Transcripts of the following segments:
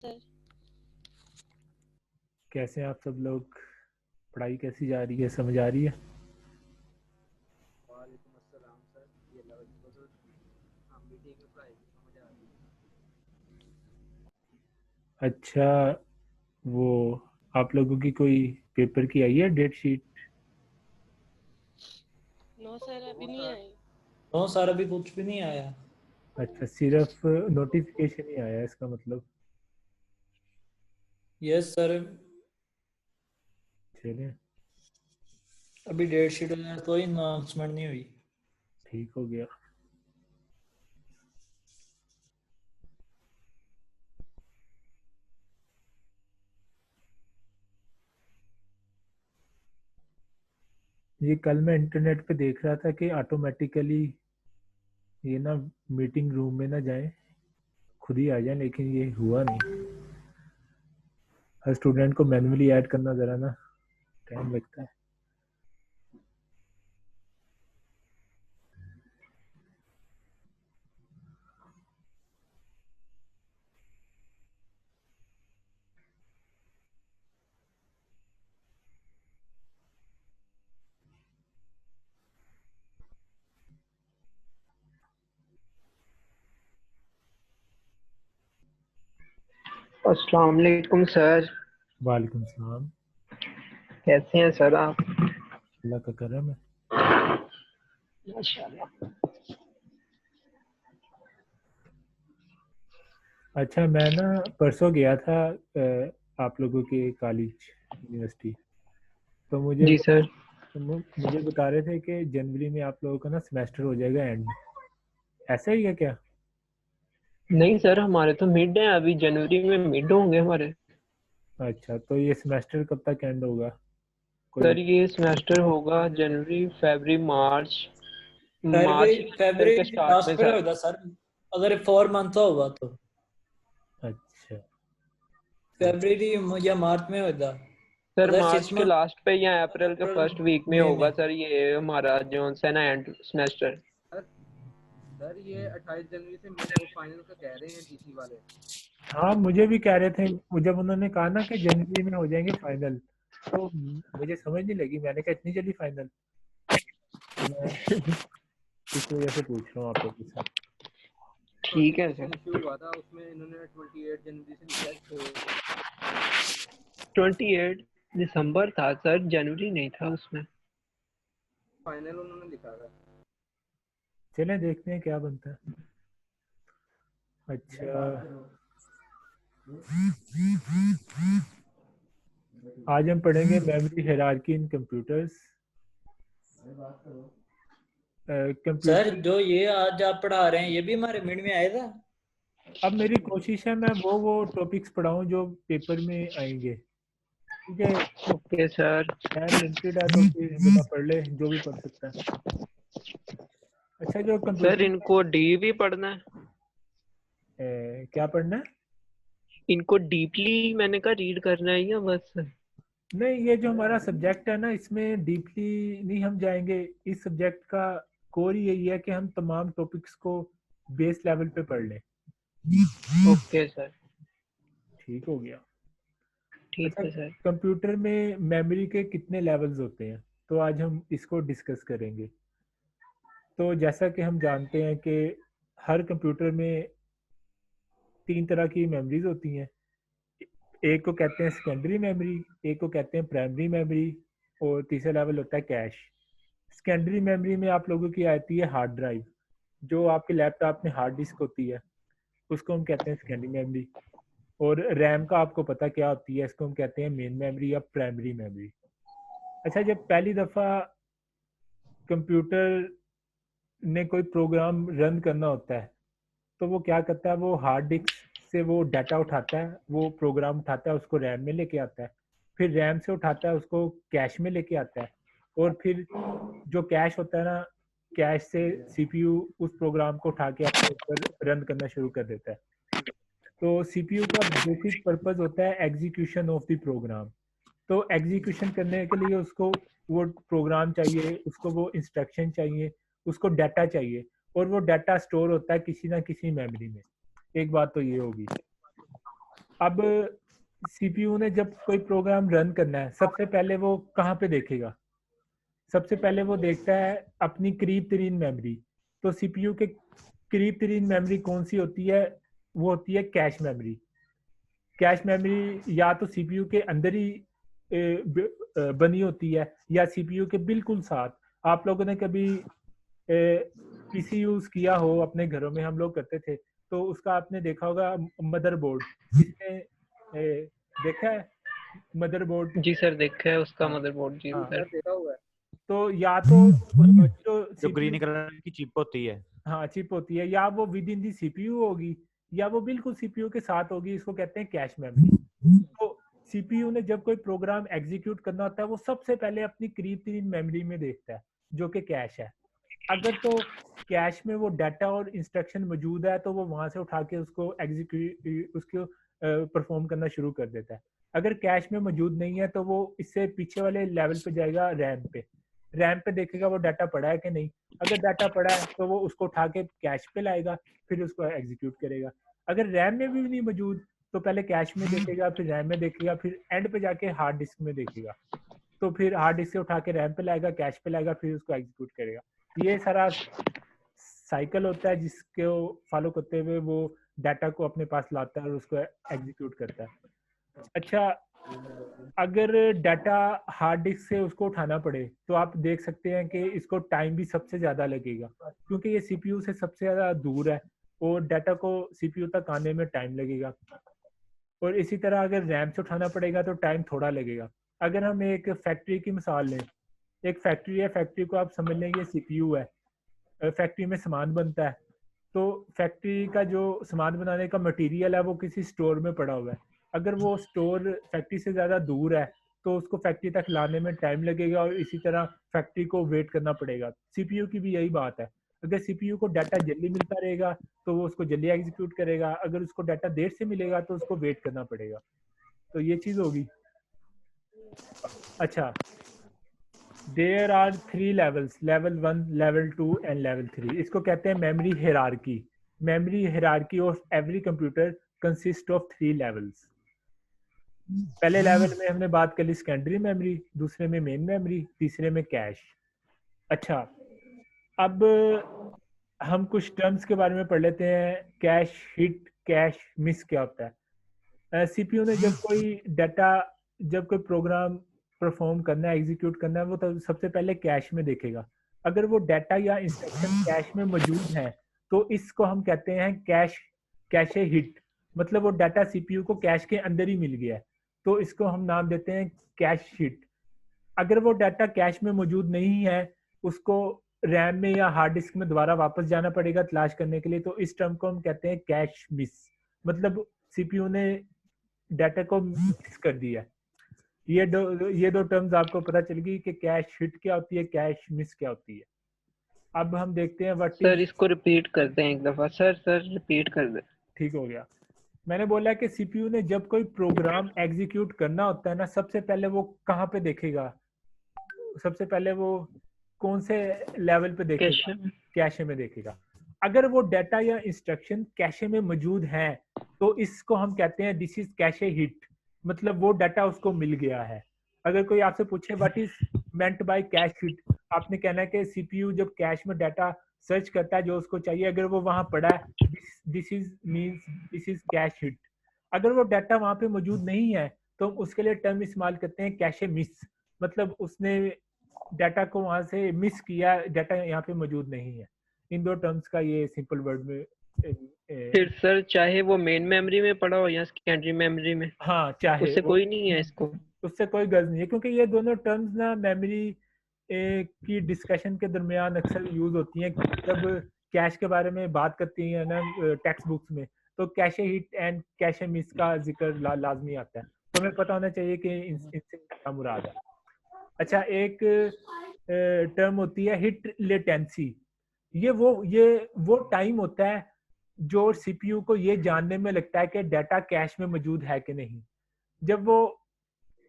Sir. कैसे हैं आप सब लोग? पढ़ाई कैसी जा रही है? समझ आ रही है? वालेकुम अस्सलाम सर। ये लगा हम भी ठीक है, पढ़ाई की समझ आ रही है। अच्छा, वो आप लोगों की कोई पेपर की आई है डेट शीट? नो सर, अभी नहीं आई। नो सर, अभी कुछ भी नहीं आया। अच्छा, सिर्फ नोटिफिकेशन ही आया है इसका मतलब? यस सर, चलिए अभी डेट शीट कोई अनाउंसमेंट नहीं हुई। ठीक हो गया। ये कल मैं इंटरनेट पे देख रहा था कि ऑटोमेटिकली ये ना मीटिंग रूम में ना जाए, खुद ही आ जाए, लेकिन ये हुआ नहीं। हर स्टूडेंट को मैन्युअली ऐड करना ज़रा ना टाइम लगता है। अस्सलाम वालेकुम सर। वालेकुम सलाम। कैसे हैं सर आप? अल्लाह का करम है। माशाल्लाह। अच्छा, मैं ना परसों गया था आप लोगों के कॉलेज यूनिवर्सिटी, तो जी सर। मुझे बता रहे थे कि जनवरी में आप लोगों का ना सेमेस्टर हो जाएगा एंड। ऐसा ही है क्या? नहीं सर, हमारे तो मिड है, अभी जनवरी में मिड होंगे हमारे। अच्छा, तो ये सेमेस्टर कब तक एंड होगा? कोई? सर ये सेमेस्टर होगा जनवरी फरवरी मार्च फरवरी अप्रैल के फरवरी स्टार्ट लास्ट में पर सर। होगा सर, अगर 4 मंथ होगा तो अच्छा, फरवरी या मार्च में होगा। सर अगर मार्च 6 के मंथ लास्ट पे या अप्रैल के अप्रैल फर्स्ट वीक में मई होगा सर, ये हमारा जो है ना एंड सेमेस्टर। सर ये 28 जनवरी से वो फाइनल का कह रहे हैं जीसी वाले। हाँ मुझे भी कह रहे थे, जब उन्होंने कहा ना कि जनवरी में हो जाएंगे फाइनल, तो मुझे समझ नहीं लगी। मैंने कहा इतनी जल्दी फाइनल? मैं इस वजह से पूछ रहा हूँ आप लोगों से। ठीक है सर। इशू हुआ था उसमें, इन्होंने 28 जनवरी से लिखा है। 28 दिसंबर था सर, जनवरी नहीं था उसमें। फाइनल उन्होंने लिखा था। चलें देखते हैं क्या बनता है। अच्छा, आज हम पढ़ेंगे memory hierarchy in computers. Sir computer. जो ये आज आप पढ़ा रहे हैं ये भी हमारे मिड में आया था। अब मेरी कोशिश है मैं वो टॉपिक्स पढ़ाऊं जो पेपर में आएंगे, ठीक है? Okay sir. टाइम लिमिटेड है तो फिर बंदा पढ़ ले जो भी पढ़ सकता है। अच्छा, जो सर कंप्यूटर इनको डी भी पढ़ना है? क्या पढ़ना है? इनको डीपली मैंने कहा रीड करना है या बस? नहीं, ये जो हमारा सब्जेक्ट है ना, इसमें डीपली नहीं हम जाएंगे। इस सब्जेक्ट का कोर यही है कि हम तमाम टॉपिक्स को बेस लेवल पे पढ़ लें। Okay sir. ठीक हो गया। ठीक अच्छा, है सर। कंप्यूटर में मेमोरी के कितने लेवल्स होते हैं, तो आज हम इसको डिस्कस करेंगे। तो जैसा कि हम जानते हैं कि हर कंप्यूटर में 3 तरह की मेमोरीज होती हैं। एक को कहते हैं सेकेंडरी मेमोरी, एक को कहते हैं प्राइमरी मेमोरी, और तीसरा लेवल होता है कैश। सेकेंडरी मेमोरी में आप लोगों की आती है हार्ड ड्राइव, जो आपके लैपटॉप में हार्ड डिस्क होती है, उसको हम कहते हैं सेकेंडरी मेमोरी। और रैम का आपको पता क्या होती है, इसको हम कहते हैं मेन मेमोरी या प्राइमरी मेमोरी। अच्छा, जब पहली दफ़ा कंप्यूटर ने कोई प्रोग्राम रन करना होता है, तो वो क्या करता है, वो हार्ड डिस्क से वो डाटा उठाता है, वो प्रोग्राम उठाता है, उसको रैम में लेके आता है, फिर रैम से उठाता है, उसको कैश में लेके आता है, और फिर जो कैश होता है ना, कैश से सीपीयू उस प्रोग्राम को उठा के अपने ऊपर रन करना शुरू कर देता है। तो सीपीयू का बेसिक पर्पस होता है एग्जीक्यूशन ऑफ द प्रोग्राम। तो एग्जीक्यूशन करने के लिए उसको वो प्रोग्राम चाहिए, उसको वो इंस्ट्रक्शन चाहिए, उसको डाटा चाहिए, और वो डाटा स्टोर होता है किसी ना किसी मेमोरी में। एक बात तो ये होगी। अब सीपीयू ने जब कोई प्रोग्राम रन करना है, सबसे पहले वो कहाँ पे देखेगा? सबसे पहले वो देखता है अपनी करीब तरीन मेमोरी। तो सीपीयू के करीब तरीन मेमोरी कौन सी होती है? वो होती है कैश मेमोरी। कैश मेमोरी या तो सीपीयू के अंदर ही बनी होती है या सीपीयू के बिल्कुल साथ। आप लोगों ने कभी पीसी यूज किया हो अपने घरों में, हम लोग करते थे, तो उसका आपने देखा होगा मदरबोर्ड, जिसमें देखा है मदरबोर्ड? जी सर, देखा है उसका हाँ मदरबोर्ड। जी हाँ। सर। देखा हुआ है। तो या तो जो जो CPU ग्रीन कलर की चिप होती है, हाँ चिप होती है, या वो विद इन दी सीपीयू होगी या वो बिल्कुल सीपीयू के साथ होगी, इसको कहते हैं कैश मेमोरी। तो सीपीयू ने जब कोई प्रोग्राम एग्जीक्यूट करना होता है, वो सबसे पहले अपनी करीब तरीन मेमोरी में देखता है जो कि कैश है। अगर तो कैश में वो डाटा और इंस्ट्रक्शन मौजूद है तो वो वहां से उठा के उसको एग्जीक्यूट उसको परफॉर्म करना शुरू कर देता है। अगर कैश में मौजूद नहीं है तो वो इससे पीछे वाले लेवल पे जाएगा, रैम पे। रैम पे देखेगा वो डाटा पड़ा है कि नहीं। अगर डाटा पड़ा है तो वो उसको उठा के कैश पे लाएगा, फिर उसको एग्जीक्यूट करेगा। अगर रैम में भी नहीं मौजूद तो पहले कैश में देखेगा, फिर रैम में देखेगा, फिर एंड पे जाके हार्ड डिस्क में देखेगा। तो फिर हार्ड डिस्क से उठा के रैम पे लाएगा, कैश पे लाएगा, फिर उसको एग्जीक्यूट करेगा। ये सारा साइकिल होता है जिसको फॉलो करते हुए वो डाटा को अपने पास लाता है और उसको एग्जीक्यूट करता है। अच्छा, अगर डाटा हार्ड डिस्क से उसको उठाना पड़े तो आप देख सकते हैं कि इसको टाइम भी सबसे ज्यादा लगेगा, क्योंकि ये सीपीयू से सबसे ज्यादा दूर है और डाटा को सीपीयू तक आने में टाइम लगेगा। और इसी तरह अगर रैम से उठाना पड़ेगा तो टाइम थोड़ा लगेगा। अगर हम एक फैक्ट्री की मिसाल लें, एक फैक्ट्री है, फैक्ट्री को आप समझ लेंगे सीपीयू है। फैक्ट्री में सामान बनता है, तो फैक्ट्री का जो सामान बनाने का मटेरियल है वो किसी स्टोर में पड़ा हुआ है। अगर वो स्टोर फैक्ट्री से ज़्यादा दूर है तो उसको फैक्ट्री तक लाने में टाइम लगेगा और इसी तरह फैक्ट्री को वेट करना पड़ेगा। सीपीयू की भी यही बात है। अगर सीपीयू को डाटा जल्दी मिलता रहेगा तो वो उसको जल्दी एग्जीक्यूट करेगा, अगर उसको डाटा देर से मिलेगा तो उसको वेट करना पड़ेगा। तो ये चीज़ होगी। अच्छा, there are 3 levels, level 1, level 2 and level 3। इसको कहते हैं memory hierarchy. Memory hierarchy of every computer consist of 3 levels. पहले लेवल में हमने बात कर ली सेकेंडरी मेमोरी, दूसरे में मेन मेमोरी, तीसरे में कैश। अच्छा, अब हम कुछ टर्म्स के बारे में पढ़ लेते हैं। कैश हिट, कैश मिस क्या होता है? सीपीयू ने जब कोई डाटा, जब कोई प्रोग्राम परफॉर्म करना है, एग्जीक्यूट करना है, वो तो सबसे पहले कैश में देखेगा। अगर वो डाटा या इंस्ट्रक्शन कैश में मौजूद है तो इसको हम कहते हैं कैशे हिट। मतलब वो डाटा सीपीयू को कैश के अंदर ही मिल गया है, तो इसको हम नाम देते हैं कैश हिट। अगर वो डाटा कैश में मौजूद नहीं है, उसको रैम में या हार्ड डिस्क में दोबारा वापस जाना पड़ेगा तलाश करने के लिए, तो इस टर्म को हम कहते हैं कैश मिस। मतलब सीपीयू ने डाटा को मिस कर दिया। ये दो टर्म्स आपको पता चल गई कि कैश हिट क्या होती है, कैश मिस क्या होती है। अब हम देखते हैं व्हाट सर इसको रिपीट करते हैं एक दफा। सर रिपीट कर दे। ठीक हो गया। मैंने बोला कि सीपीयू ने जब कोई प्रोग्राम एग्जीक्यूट करना होता है ना, सबसे पहले वो कहाँ पे देखेगा? सबसे पहले वो कौन से लेवल पे देखेगा? कैशे में देखेगा। अगर वो डाटा या इंस्ट्रक्शन कैशे में मौजूद है तो इसको हम कहते हैं दिस इज कैशे हिट। मतलब वो डाटा उसको मिल गया है। अगर कोई आपसे पूछे what is meant by cache hit, आपने कहना है कि सीपीयू जब कैश में डाटा सर्च करता है जो उसको चाहिए, अगर वो वहां पड़ा है, दिस इज कैश हिट। अगर वो डाटा वहां पे मौजूद नहीं है तो हम उसके लिए टर्म इस्तेमाल करते हैं कैशे मिस। मतलब उसने डाटा को वहां से मिस किया, डाटा यहाँ पे मौजूद नहीं है। इन दो टर्म्स का ये सिंपल वर्ड में फिर सर चाहे वो मेन मेमोरी में पड़ा हो या सेकेंडरी मेमोरी में, हाँ, चाहे उससे कोई नहीं है इसको, उससे कोई गर्ज नहीं है, क्योंकि ये दोनों टर्म्स ना मेमोरी की डिस्कशन के दरमियान अक्सर यूज होती हैं। जब कैश के बारे में बात करती है ना टेक्स्ट बुक्स में, तो cache hit and cache miss का जिक्र लाजमी आता है। तो हमें पता होना चाहिए कि इनसे क्या मुराद है। अच्छा, एक टर्म होती है हिट लेटेंसी। ये वो टाइम होता है जो सीपीयू को ये जानने में लगता है कि डाटा कैश में मौजूद है कि नहीं। जब वो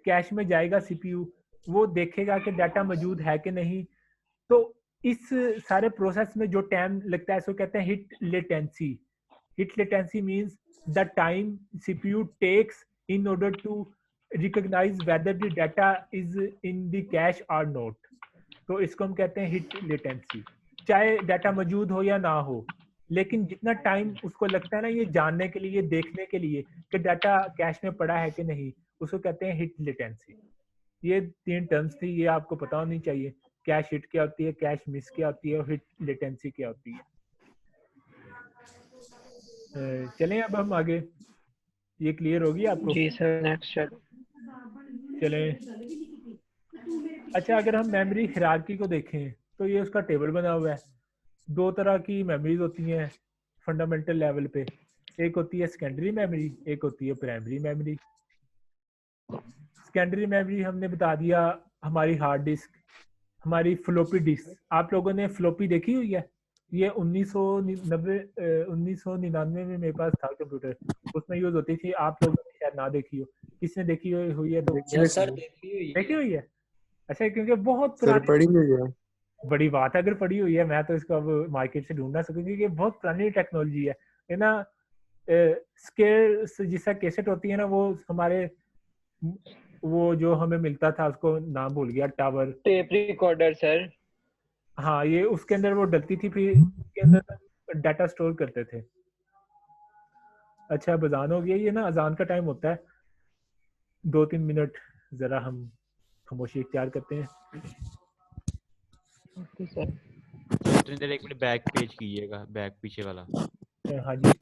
कैश में जाएगा सीपीयू, वो देखेगा कि डाटा मौजूद है कि नहीं। तो इस सारे प्रोसेस में जो टाइम लगता है इसको कहते हैं hit latency. Hit latency means the time CPU takes in order to recognize whether the data is in the cache or not. तो इसको हम कहते हैं हिट लेटेंसी। चाहे डाटा मौजूद हो या ना हो, लेकिन जितना टाइम उसको लगता है ना ये जानने के लिए, ये देखने के लिए कि डाटा कैश में पड़ा है कि नहीं, उसको कहते हैं हिट लेटेंसी। ये 3 टर्म्स थी, ये आपको पता होनी चाहिए। कैश हिट क्या होती है, कैश मिस क्या होती है और हिट लेटेंसी क्या होती है। चलें अब हम आगे, ये क्लियर होगी आपको? जी सर, नेक्स्ट सर। चलें। अच्छा, अगर हम मेमोरी हायरार्की को देखें तो ये उसका टेबल बना हुआ है। 2 तरह की मेमोरीज होती हैं फंडामेंटल लेवल पे। एक होती है सेकेंडरी मेमोरी, एक होती है प्राइमरी मेमोरी। सेकेंडरी मेमोरी हमने बता दिया, हमारी हार्ड डिस्क, हमारी फ्लोपी डिस्क। आप लोगों ने फ्लोपी देखी हुई है? ये 1999 में मेरे पास था कंप्यूटर, उसमें यूज होती थी। आप लोगों ने शायद ना देखी हो, किसने देखी हुई है तो यस सर, देखी हुई है। देखी हुई है? अच्छा, क्योंकि बहुत सर पुरानी पढ़ी हुई है। बड़ी बात है अगर पड़ी हुई है। मैं तो इसको अब मार्केट से ढूंढ ना सकूँ क्योंकि ये बहुत पुरानी टेक्नोलॉजी है ना। स्केल जिसका कैसेट होती है ना, वो हमारे वो जो हमें मिलता था, उसको नाम भूल गया, टावर। Tape recorder sir. हाँ, ये उसके अंदर वो डलती थी, फिर उसके अंदर डाटा स्टोर करते थे। अच्छा, अब अजान हो गई है, ये ना अजान का टाइम होता है। 2-3 मिनट जरा हम खामोशी इख्तियार करते हैं। Okay sir. उतनी देर 1 मिनट बैक पेज कीजिएगा, बैक पीछे वाला। हाँ जी।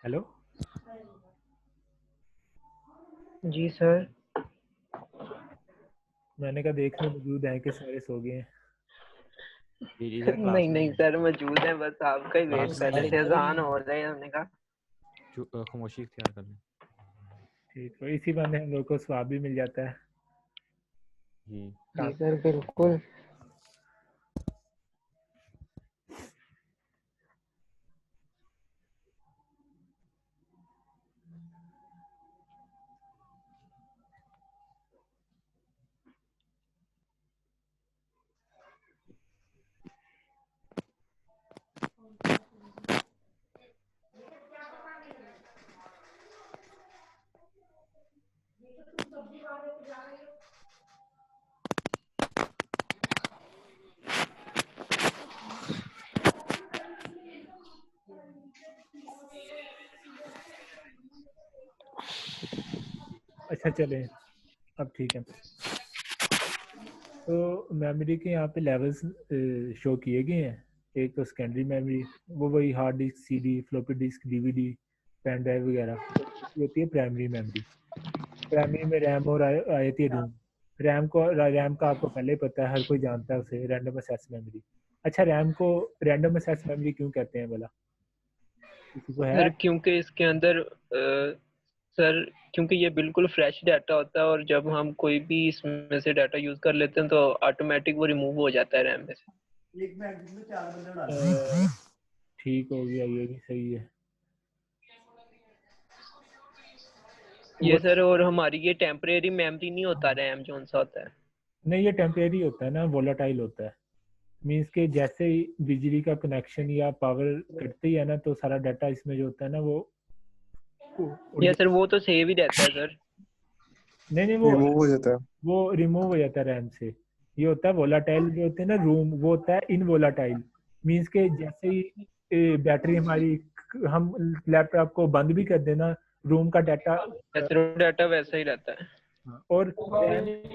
हेलो जी सर। मैंने कहा देख लो मौजूद है कि सारे सो गए हैं। जी सर, नहीं नहीं सर, मौजूद है, बस आपका ही वेट क्लास कर रहे थे। अजान हो रहे हैं, हमने कहा खामोशी इख्तियार कर लें। ठीक है, इसी बहाने हम लोग को स्वाब भी मिल जाता है। जी जी सर, बिल्कुल। अच्छा चलें, अब ठीक है। तो मेमोरी के यहाँ पे लेवल्स शो किए गए हैं। एक तो सेकेंडरी मेमोरी, वो वही hard disk, CD, floppy disk, DVD, pen drive वगैरह। ये होती है प्राइमरी मेमोरी। प्राइमरी में रैम और आती है रोम। रैम का आपको पहले ही पता है, हर कोई जानता है उसे, रैंडम एक्सेस मेमोरी। अच्छा, रैम को रैंडम एक्सेस मेमोरी क्यों कहते हैं भला, किसी को है? सर क्योंकि इसके अंदर सर क्योंकि ये बिल्कुल फ्रेश डाटा होता है, और जब हम कोई भी इसमें से डाटा यूज कर लेते हैं तो ऑटोमेटिक वो रिमूव हो जाता है रैम में से। ठीक हो गया, ये भी सही है। ये सर, और हमारी ये टेम्परेरी मेमोरी नहीं होता रैम जो सा होता है। नहीं, ये टेम्परेरी होता है ना, वोलाटाइल होता है। मीन्स के जैसे ही बिजली का कनेक्शन या पावर कटती है ना, तो सारा डाटा इसमें जो होता है ना वो या सर वो तो सेव ही रहता है सर। नहीं, रिमूव हो जाता है। वो रिमूव हो जाता है रैम से। ये होता है वोलाटाइल जो होते हैं ना रूम, वो होता है इनवोलाटाइल। मीन्स के जैसे ही बैटरी हमारी, हम लैपटॉप को बंद भी कर देना, रूम का डाटा डाटा वैसा ही रहता है। और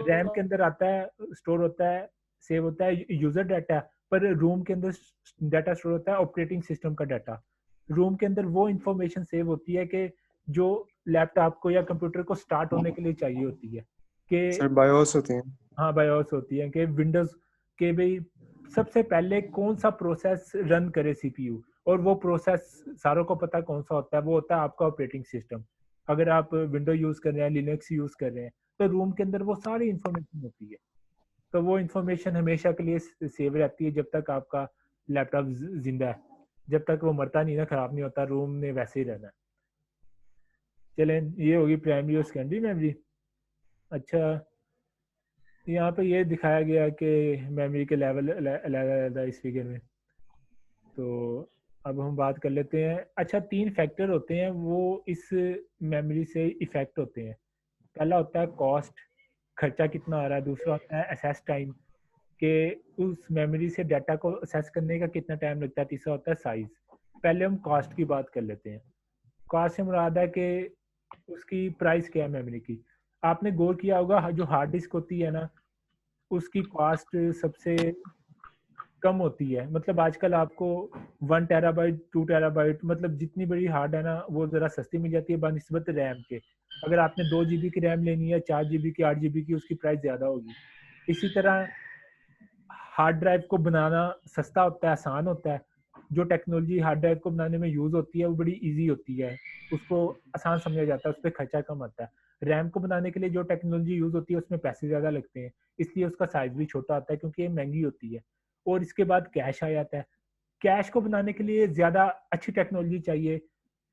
रैम के अंदर आता है, स्टोर होता है, सेव होता है यूजर डाटा, पर रूम के अंदर डाटा स्टोर होता है ऑपरेटिंग सिस्टम का डाटा। रूम के अंदर वो इंफॉर्मेशन सेव होती है कि जो लैपटॉप को या कंप्यूटर को स्टार्ट होने के लिए चाहिए होती है, कि सर बायोस होती हैं। हाँ, बायोस होती है, कि विंडोज के भाई सबसे पहले कौन सा प्रोसेस रन करे सीपीयू, और वो प्रोसेस सारों को पता कौन सा होता है, वो होता है आपका ऑपरेटिंग सिस्टम। अगर आप विंडो यूज कर रहे हैं, लिनक्स यूज कर रहे हैं, तो रूम के अंदर वो सारी इंफॉर्मेशन होती है। तो वो इंफॉर्मेशन हमेशा के लिए सेव रहती है जब तक आपका लैपटॉप जिंदा है। जब तक वो मरता नहीं ना, खराब नहीं होता, रूम में वैसे ही रहना है। चलें, ये होगी प्राइमरी और सेकेंडरी मेमोरी। अच्छा, यहाँ पे ये दिखाया गया कि मेमोरी के लेवल अलग इस फिगर में। तो अब हम बात कर लेते हैं। अच्छा, 3 फैक्टर होते हैं वो इस मेमोरी से इफेक्ट होते हैं। पहला होता है कॉस्ट, खर्चा कितना आ रहा है। दूसरा होता है असेस टाइम, कि उस मेमोरी से डाटा को असेस करने का कितना टाइम लगता है। तीसरा होता है साइज। पहले हम कॉस्ट की बात कर लेते हैं। कॉस्ट से मुराद है कि उसकी प्राइस क्या है मेमोरी की। आपने गौर किया होगा, जो हार्ड डिस्क होती है ना, उसकी कॉस्ट सबसे कम होती है। मतलब आजकल आपको 1 टेराबाइट 2 टेराबाइट, मतलब जितनी बड़ी हार्ड है ना, वो ज़रा सस्ती मिल जाती है बनिस्बत रैम के। अगर आपने 2 GB की रैम लेनी है, 4 GB की, 8 GB की, उसकी प्राइस ज़्यादा होगी। इसी तरह हार्ड ड्राइव को बनाना सस्ता होता है, आसान होता है। जो टेक्नोलॉजी हार्ड ड्राइव को बनाने में यूज़ होती है वो बड़ी ईजी होती है, उसको आसान समझा जाता है, उस पर खर्चा कम आता है। रैम को बनाने के लिए जो टेक्नोलॉजी यूज़ होती है उसमें पैसे ज़्यादा लगते हैं, इसलिए उसका साइज भी छोटा आता है, क्योंकि ये महंगी होती है। और इसके बाद कैश आ जाता है। कैश को बनाने के लिए ज़्यादा अच्छी टेक्नोलॉजी चाहिए,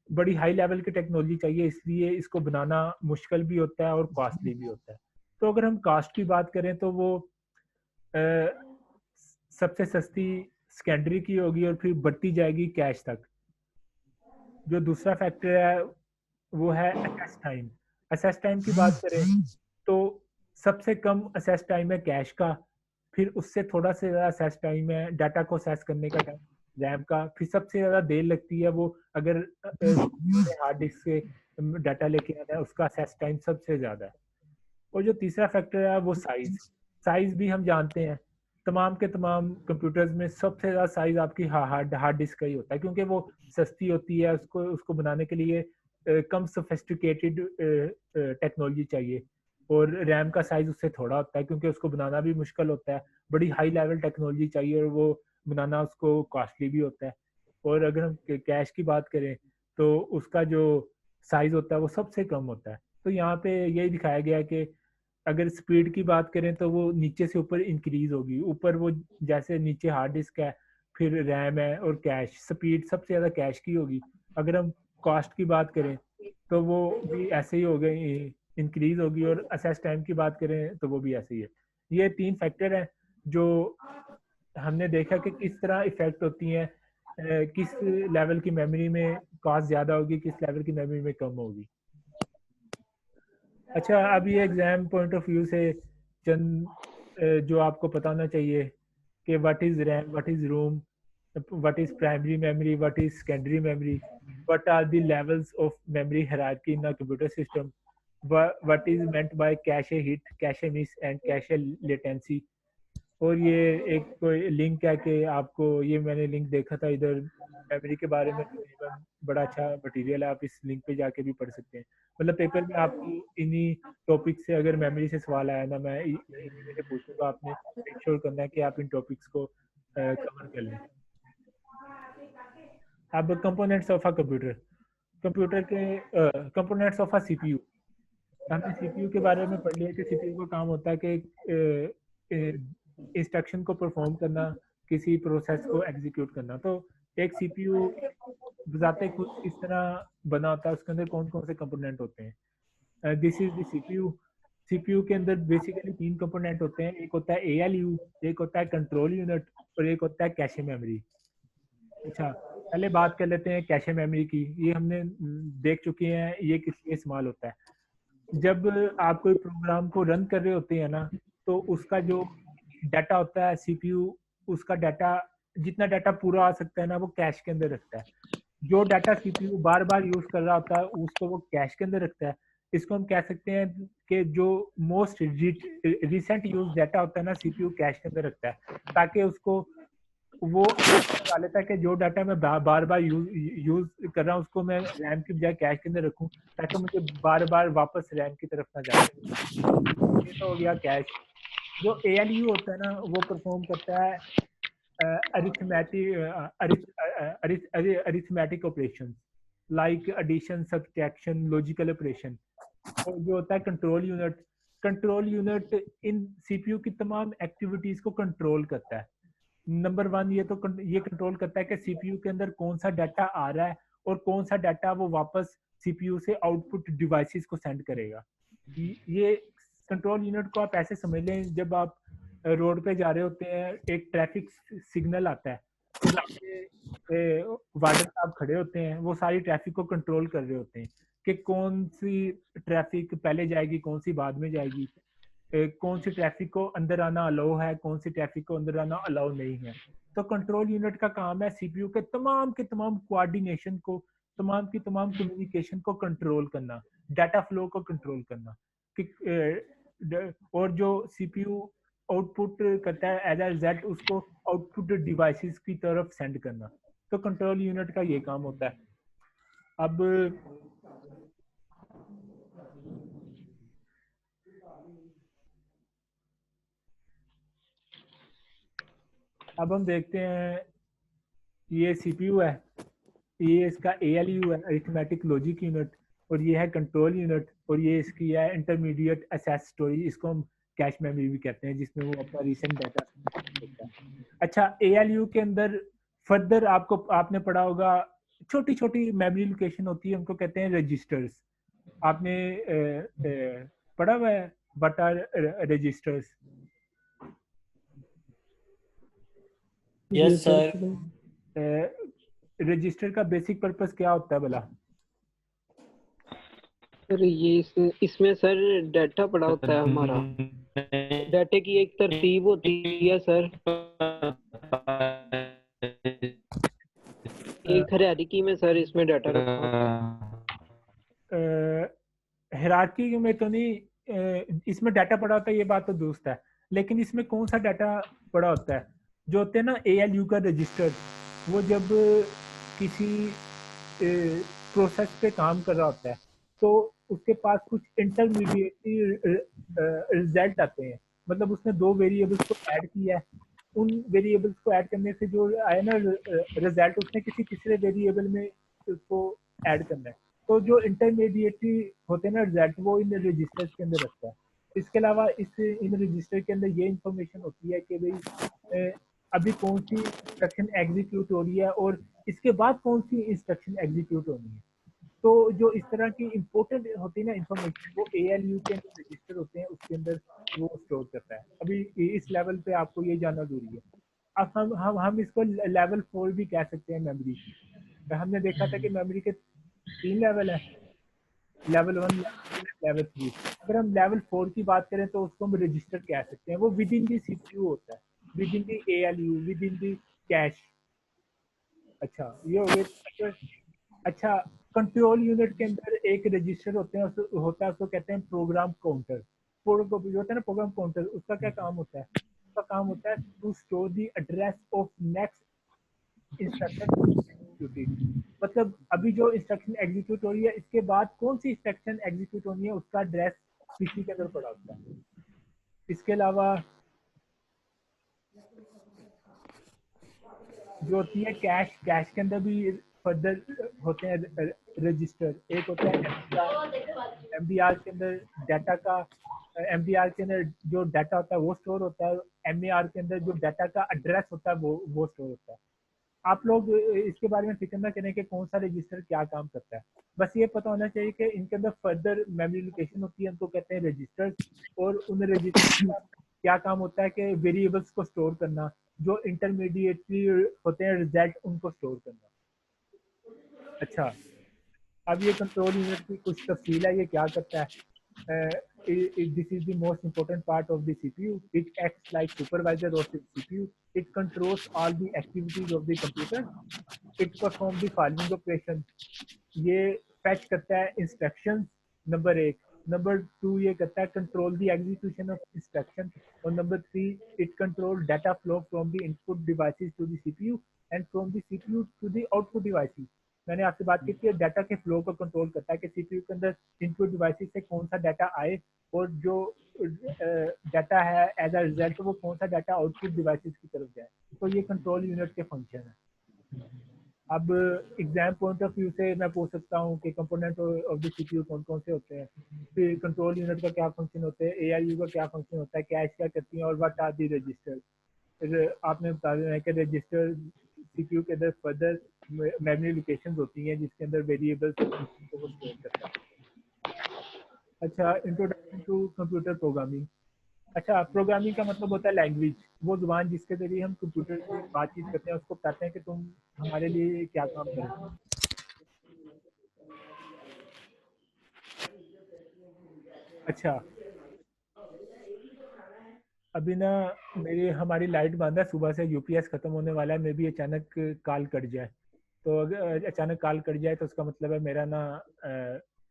बड़ी हाई लेवल की टेक्नोलॉजी चाहिए, इसलिए इसको बनाना मुश्किल भी होता है और कॉस्टली भी होता है। तो अगर हम कॉस्ट की बात करें तो वो सबसे सस्ती सेकेंडरी की होगी और फिर बढ़ती जाएगी कैश तक। जो दूसरा फैक्टर है वो है असेस टाइम। असेस टाइम की बात करें तो सबसे कम असेस टाइम है कैश का, फिर उससे थोड़ा सा ज़्यादा असेस टाइम है डाटा को असेस करने का टाइम रैम का, फिर सबसे ज़्यादा देर लगती है वो अगर हार्ड डिस्क से डाटा लेके आना है, उसका असेस टाइम सबसे ज़्यादा है। और जो तीसरा फैक्टर है वो साइज। साइज भी हम जानते हैं, तमाम के तमाम कंप्यूटर्स में सबसे ज़्यादा साइज आपकी हार्ड डिस्क का ही होता है, क्योंकि वो सस्ती होती है। उसको बनाने के लिए कम सोफिस्टिकेटेड टेक्नोलॉजी चाहिए, और रैम का साइज उससे थोड़ा होता है क्योंकि उसको बनाना भी मुश्किल होता है। बड़ी हाई लेवल टेक्नोलॉजी चाहिए और वो बनाना उसको कॉस्टली भी होता है। और अगर हम कैश की बात करें तो उसका जो साइज होता है वो सबसे कम होता है। तो यहाँ पे यही दिखाया गया कि अगर स्पीड की बात करें तो वो नीचे से ऊपर इंक्रीज होगी। ऊपर वो जैसे नीचे हार्ड डिस्क है, फिर रैम है और कैश, स्पीड सबसे ज़्यादा कैश की होगी। अगर हम कॉस्ट की बात करें तो वो भी ऐसे ही हो गई, इंक्रीज होगी। और असेस टाइम की बात करें तो वो भी ऐसे ही है। ये 3 फैक्टर हैं जो हमने देखा कि किस तरह इफेक्ट होती हैं, किस लेवल की मेमोरी में कॉस्ट ज़्यादा होगी, किस लेवल की मेमोरी में कम होगी। अच्छा, अब ये एग्जाम पॉइंट ऑफ व्यू से चंद जो आपको पता होना चाहिए कि what is RAM, what is ROM, what is primary memory, what is secondary memory, what are the levels of memory hierarchy in a computer system, what is meant by cache hit, cache miss and cache latency, और ये एक कोई link है कि आपको, ये मैंने link देखा था इधर मेमोरी के बारे में, तकरीबन बड़ा अच्छा मटेरियल है, आप इस लिंक पे जाके भी पढ़ सकते हैं। मतलब पेपर में आपको इन्हीं टॉपिक से अगर मेमोरी से सवाल आया ना, मैं यहीं पे से पूछूंगा, आपने मेक श्योर करना है कि आप इन टॉपिक्स को कवर कर लें। अब components of a computer, computer के कंपोनेंट्स ऑफ अ सीपीयू। हमने सीपीयू के बारे में पढ़ लिया कि सीपीयू का काम होता है कि इंस्ट्रक्शन को परफॉर्म करना, किसी प्रोसेस को एग्जीक्यूट करना। तो एक सीपीयू बजाते खुद किस तरह बना होता है, उसके अंदर कौन कौन से कंपोनेंट होते हैं। This is the CPU. CPU के अंदर बेसिकली 3 कंपोनेंट होते हैं, एक होता है एएलयू, एक होता है कंट्रोल यूनिट और एक होता है कैशे मेमोरी। अच्छा, पहले बात कर लेते हैं कैशे मेमोरी की। ये हमने देख चुके हैं ये किस लिए इस्तेमाल होता है। जब आप कोई प्रोग्राम को रन कर रहे होते हैं ना, तो उसका जो डाटा होता है सीपीयू, उसका डाटा, जितना डाटा पूरा आ सकता है ना, वो कैश के अंदर रखता है। जो डाटा सीपीयू बार बार यूज कर रहा होता है उसको वो कैश के अंदर रखता है। इसको हम कह सकते हैं कि जो मोस्ट रिसेंट यूज डाटा होता है ना, सीपीयू कैश के अंदर रखता है, ताकि उसको वो लगा लेता है कि जो डाटा मैं बार बार यूज कर रहा हूँ उसको मैं रैम की बजाय कैश के अंदर रखूं, ताकि मुझे बार बार वापस रैम की तरफ ना जाए। ये तो हो गया कैश। जो एएलयू होता है ना, वो परफॉर्म करता है arithmetic operation like addition, subtraction, logical operation. और जो होता है control unit, control unit in CPU की तमाम एक्टिविटीज को कंट्रोल करता है। नंबर 1 ये कंट्रोल करता है कि सीपीयू के अंदर कौन सा डाटा आ रहा है और कौन सा डाटा वो वापस सीपीयू से आउटपुट डिवाइसेस को सेंड करेगा। ये कंट्रोल यूनिट को आप ऐसे समझ लें, जब आप रोड पे जा रहे होते हैं, एक ट्रैफिक सिग्नल आता है, तो वार्डन साहब खड़े होते हैं, वो सारी ट्रैफिक को कंट्रोल कर रहे होते हैं कि कौन सी ट्रैफिक पहले जाएगी, कौन सी बाद में जाएगी, कौन सी ट्रैफिक को अंदर आना अलाउ है, कौन सी ट्रैफिक को अंदर आना अलाउ नहीं है। तो कंट्रोल यूनिट का काम है सीपीयू के तमाम कोऑर्डिनेशन को, तमाम कम्युनिकेशन को कंट्रोल करना, डाटा फ्लो को कंट्रोल करना कि और जो सीपीयू आउटपुट करता है एज अ रिजल्ट, उसको आउटपुट डिवाइसेस की तरफ सेंड करना। तो कंट्रोल यूनिट का ये काम होता है। अब हम देखते हैं, ये सीपीयू है, ये इसका एएलयू है, अरिथमेटिक लॉजिक यूनिट, और ये है कंट्रोल यूनिट, और ये इसकी है इंटरमीडिएट असेस स्टोरेज, इसको हम कैश मेमोरी भी कहते हैं, जिसमें वो अपना रिसेंट डाटा होता है। अच्छा, एएलयू के अंदर फर्दर आपने पढ़ा होगा, छोटी छोटी मेमोरी लोकेशन होती है, उनको कहते हैं रजिस्टर्स। आपने पढ़ा हुआ है what are registers? Yes sir. Register का बेसिक पर्पस क्या होता है भला? सर ये इसमें सर डाटा पड़ा होता है हमारा, डाटे की एक तरतीब होती है सर, एक हायरार्की में सर इसमें डाटा रखा होता है। हायरार्की में तो नहीं, इसमें डाटा पड़ा होता है, ये बात तो दुरुस्त है, लेकिन इसमें कौन सा डाटा पड़ा होता है? जो होते हैं ना एएलयू का रजिस्टर, वो जब किसी प्रोसेस पे काम कर रहा होता है, तो उसके पास कुछ इंटरमीडिएट रिजल्ट आते हैं। मतलब उसने 2 वेरिएबल्स को ऐड किया है, उन वेरिएबल्स को ऐड करने से जो आया ना रिजल्ट, उसने किसी तीसरे वेरिएबल में उसको ऐड करना है। तो जो इंटरमीडिएटरी होते हैं ना रिजल्ट, वो इन रजिस्टर्स के अंदर रखता है। इसके अलावा इन रजिस्टर के अंदर ये इंफॉर्मेशन होती है कि भाई अभी कौन सी इंस्ट्रक्शन एग्जीक्यूट हो रही है और इसके बाद कौन सी इंस्ट्रक्शन एग्जीक्यूट होनी है। तो जो इस तरह की इम्पोर्टेंट होती है ना इंफॉर्मेशन, वो एएलयू के अंदर रजिस्टर होते हैं, उसके अंदर वो स्टोर करता है। अभी इस लेवल पे आपको ये जानना जरूरी है। अब हम इसको लेवल 4 भी कह सकते हैं मेमोरी। हमने देखा था कि मेमोरी के 3 लेवल है, लेवल 1, लेवल 3। अगर हम लेवल 4 की बात करें तो उसको हम रजिस्टर कह सकते हैं। वो विद इन दी सीपीयू होता है, with in the ALU, with in the cash. अच्छा, ये हो गया। अच्छा, कंट्रोल यूनिट के अंदर एक रजिस्टर होता है, उसको कहते हैं प्रोग्राम काउंटर। जो होता है ना प्रोग्राम काउंटर, उसका क्या काम होता है? का काम होता है to store the address of next instruction. मतलब अभी जो इंस्ट्रक्शन एग्जीक्यूट हो रही है इसके बाद कौन सी इंस्ट्रक्शन एग्जीक्यूट होनी है उसका एड्रेस पीसी के अंदर पड़ा होता है। इसके अलावा जो होती है कैश, कैश के अंदर भी फर्दर होते हैं रजिस्टर। एक होता है एमडीआर के अंदर डाटा का, एमडीआर के अंदर जो डाटा होता है वो स्टोर होता है, एमएआर के अंदर जो डाटा का एड्रेस होता है वो स्टोर होता है। आप लोग इसके बारे में फिक्र ना करें कि कौन सा रजिस्टर क्या काम करता है, बस ये पता होना चाहिए कि इनके अंदर फर्दर मेमोरी लोकेशन होती है, उनको कहते हैं रजिस्टर्स, और उन रजिस्टर का क्या काम होता है कि वेरिएबल्स को स्टोर करना, जो इंटरमीडिएटली होते हैं रिजल्ट उनको स्टोर करना। अच्छा, अब ये कंट्रोल यूनिट की कुछ तफसील है, ये क्या करता है। This is the most important part of the CPU. It acts like supervisor of the CPU. It controls all the activities of the computer. It performs the following operation. ये fetch करता है instructions नंबर 1, नंबर 2 ये करता है control the execution of instruction, और number 3 it control data flow from the input devices to the CPU and from the CPU to the output devices. मैंने आपसे बात की थी डाटा के फ्लो को कंट्रोल करता है कि सीपीयू के अंदर इनपुट डिवाइसेस से कौन सा डाटा आए और जो डाटा है एज अ रिजल्ट वो कौन सा डाटा आउटपुट डिवाइसेस की तरफ जाए। तो ये कंट्रोल यूनिट के फंक्शन है। अब एग्जाम पॉइंट ऑफ व्यू से मैं पूछ सकता हूँ कि कंपोनेंट ऑफ द सीपीयू कौन कौन से होते हैं, फिर कंट्रोल यूनिट का क्या फंक्शन होता है, एआईयू का क्या फंक्शन होता है, कैश क्या करती है, और व्हाट आर द रजिस्टर। आपने बता देना है कि रजिस्टर सीपीयू के अंदर फर्दर मेमोरी लोकेशंस होती हैं जिसके अंदर वेरिएबल्स को स्टोर करता है। अच्छा, इंट्रोडक्शन टू कंप्यूटर प्रोग्रामिंग। अच्छा, प्रोग्रामिंग का मतलब होता है लैंग्वेज, वो जुबान जिसके जरिए हम कंप्यूटर से बातचीत करते हैं, उसको बताते हैं कि तुम हमारे लिए क्या काम करो। अच्छा, अभी ना हमारी लाइट बंद है, सुबह से यूपीएस खत्म होने वाला है, मे भी अचानक कॉल कट जाए, तो अगर अचानक कॉल कट जाए तो उसका मतलब है मेरा ना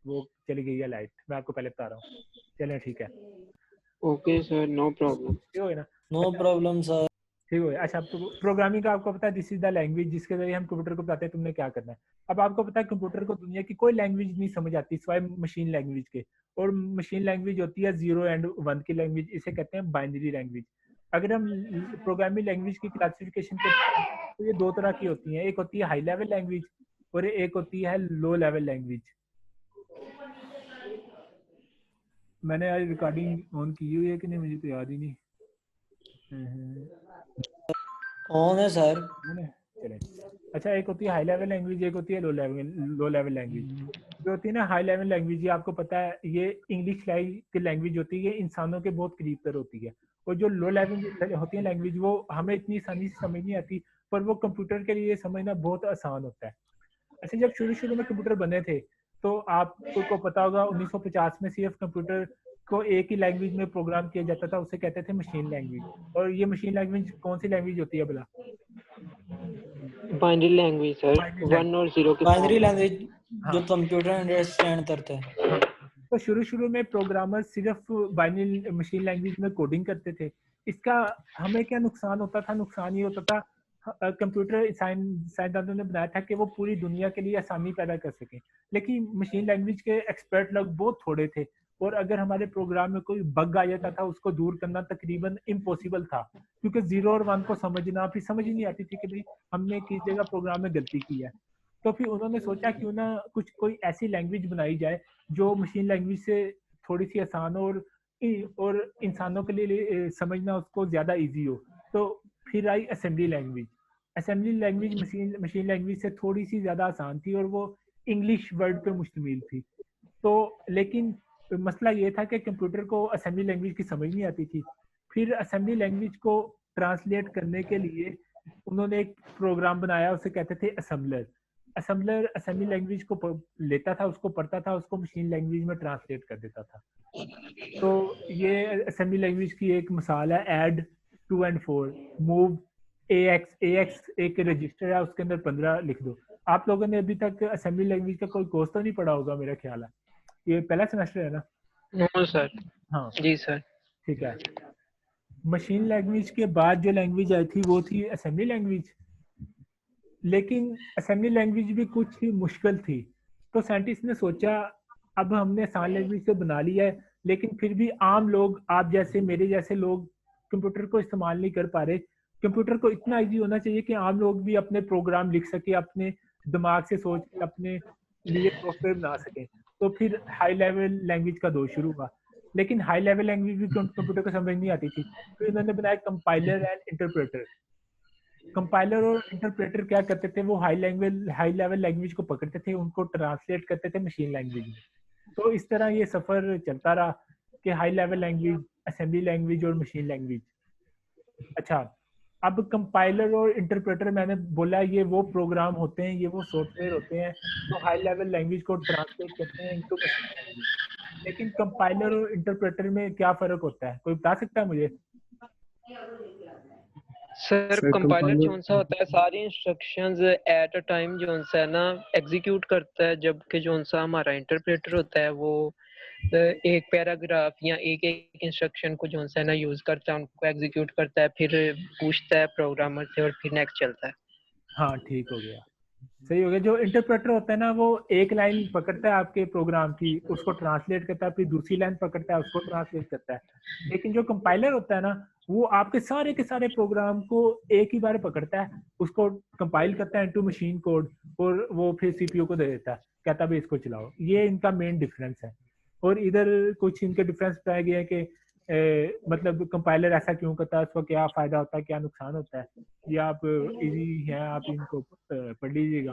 वो चली गई है लाइट। मैं आपको पहले बता रहा हूँ। चलें ठीक है, ओके सर, नो प्रॉब्लम। ठीक हो ना? No problem sir. ठीक हो गया। अच्छा, आपको प्रोग्रामिंग का आपको पता है दिस इज द लैंग्वेज जिसके जरिए हम कंप्यूटर को बताते हैं तुमने क्या करना है। अब आपको पता है कंप्यूटर को दुनिया की कोई लैंग्वेज नहीं समझ आती सिवाय मशीन लैंग्वेज के, और मशीन लैंग्वेज होती है 0 एंड 1 की लैंग्वेज, इसे कहते हैं बाइनरी लैंग्वेज। अगर हम प्रोग्रामिंग लैंग्वेज की क्लासिफिकेशन करते हैं तो ये दो तरह की होती हैं, एक होती है हाई लेवल लैंग्वेज और एक होती है लो लेवल लैंग्वेज। मैंने आज रिकॉर्डिंग ऑन की हुई है कि नहीं मुझे तो याद ही नहीं। ऑन है सर। चले, अच्छा, एक होती है हाई लेवल लैंग्वेज, एक होती है लो लेवल लैंग्वेज। जो होती है ना हाई लेवल लैंग्वेज, ये आपको पता है ये इंग्लिश की लैंग्वेज होती है, ये इंसानों के बहुत करीब तर होती है। और जो लो लेवल होती है लैंग्वेज वो हमें इतनी आसानी से समझ नहीं आती, पर वो कंप्यूटर के लिए समझना बहुत आसान होता है। अच्छा, जब शुरू में कंप्यूटर बने थे तो आपको पता होगा 1950 में सिर्फ कंप्यूटर को एक ही लैंग्वेज में प्रोग्राम किया जाता था, उसे कहते थे मशीन लैंग्वेज। और ये मशीन लैंग्वेज कौन सी लैंग्वेज होती है भला? बाइनरी लैंग्वेज सर, 1 और 0 के बाइनरी लैंग्वेज जो हाँ। कंप्यूटर अंडरस्टैंड करता है। हाँ। तो शुरू में प्रोग्रामर सिर्फ बाइनरी मशीन लैंग्वेज में कोडिंग करते थे। इसका हमें क्या नुकसान होता था? नुकसान ये होता था कंप्यूटर साइंसदानों ने बनाया था कि वो पूरी दुनिया के लिए आसानी पैदा कर सके, लेकिन मशीन लैंग्वेज के एक्सपर्ट लोग बहुत थोड़े थे, और अगर हमारे प्रोग्राम में कोई बग आ जाता था उसको दूर करना तकरीबन इम्पॉसिबल था, क्योंकि 0 और 1 को समझना फिर समझ ही नहीं आती थी कि भाई हमने किस जगह प्रोग्राम में गलती की है। तो फिर उन्होंने सोचा क्यों ना कोई ऐसी लैंग्वेज बनाई जाए जो मशीन लैंग्वेज से थोड़ी सी आसान हो और इंसानों के लिए समझना उसको ज़्यादा इजी हो। तो फिर आई assembly language. Assembly language machine language से थोड़ी सी ज़्यादा आसान थी और वो इंग्लिश वर्ड पे मुश्तमिल थी। तो लेकिन मसला ये था कि कंप्यूटर को असेंबली लैंग्वेज की समझ नहीं आती थी। फिर असेंबली लैंग्वेज को ट्रांसलेट करने के लिए उन्होंने एक प्रोग्राम बनाया, उसे कहते थे असेंबलर। असेंबलर असेंबली लैंग्वेज को लेता था, उसको पढ़ता था, उसको मशीन लैंग्वेज में ट्रांसलेट कर देता था। तो ये असेंबली लैंग्वेज की एक मिसाल है ऐड 2 and 4, मूव AX एक रजिस्टर है, उसके अंदर 15 लिख दो। आप लोगों ने अभी तक असेंबली लैंग्वेज का कोई कोर्स तो नहीं पढ़ा होगा मेरा ख्याल है, ये पहला सेमेस्टर है ना? No sir. हाँ जी सर। ठीक है। मशीन लैंग्वेज के बाद जो लैंग्वेज आई थी वो थी असेंबली लैंग्वेज, लेकिन असेंबली लैंग्वेज भी कुछ ही मुश्किल थी। तो साइंटिस्ट ने सोचा अब हमने आसान लैंग्वेज तो बना लिया है, लेकिन फिर भी आम लोग, आप जैसे मेरे जैसे लोग कंप्यूटर को इस्तेमाल नहीं कर पा रहे। कंप्यूटर को इतना इजी होना चाहिए कि आम लोग भी अपने प्रोग्राम लिख सके, अपने दिमाग से सोच के अपने लिए सॉफ्टवेयर बना सकें। तो फिर हाई लेवल लैंग्वेज का दौर शुरू हुआ, लेकिन हाई लेवल लैंग्वेज भी कंप्यूटर को समझ नहीं आती थी, तो इन्होंने बनाया कंपाइलर एंड इंटरप्रेटर। कंपाइलर और इंटरप्रेटर क्या करते थे, वो हाई लेवल लैंग्वेज को पकड़ते थे, उनको ट्रांसलेट करते थे मशीन लैंग्वेज में। तो इस तरह ये सफर चलता रहा कि high level language, assembly language और मशीन लैंग्वेज। अच्छा, अब कंपाइलर और इंटरप्रेटर मैंने बोला ये वो प्रोग्राम होते हैं, ये वो सॉफ्टवेयर होते हैं जो हाई लेवल लैंग्वेज को ट्रांसलेट करते हैं इनटू मशीन लैंग्वेज। लेकिन कंपाइलर और इंटरप्रेटर में क्या फर्क होता है, कोई बता सकता है मुझे? सर कंपाइलर जोन सा होता है सारी instructions at a time zone सा है ना एग्जीक्यूट करता है, जबकि जोन सा हमारा इंटरप्रेटर होता है वो एक पैराग्राफ या एक एक इंस्ट्रक्शन को जोन सा है ना यूज करता है, उनको एग्जीक्यूट करता है, फिर पूछता है प्रोग्रामर से और फिर नेक्स्ट चलता है। हाँ ठीक हो गया, सही हो गया। जो इंटरप्रेटर होता है ना वो एक लाइन पकड़ता है आपके प्रोग्राम की, उसको ट्रांसलेट करता है, फिर दूसरी लाइन पकड़ता है, उसको ट्रांसलेट करता है। लेकिन जो कंपाइलर होता है ना वो आपके सारे के सारे प्रोग्राम को एक ही बार पकड़ता है, उसको कंपाइल करता है इनटू मशीन कोड, और वो फिर सीपीयू को दे देता है, कहता है इसको चलाओ। ये इनका मेन डिफरेंस है। और इधर कुछ इनके डिफरेंस बताया गया है कि मतलब कंपाइलर ऐसा क्यों करता है, उसका क्या फायदा होता है, क्या नुकसान होता है। ये आप इजी हैं, आप इनको पढ़ लीजिएगा।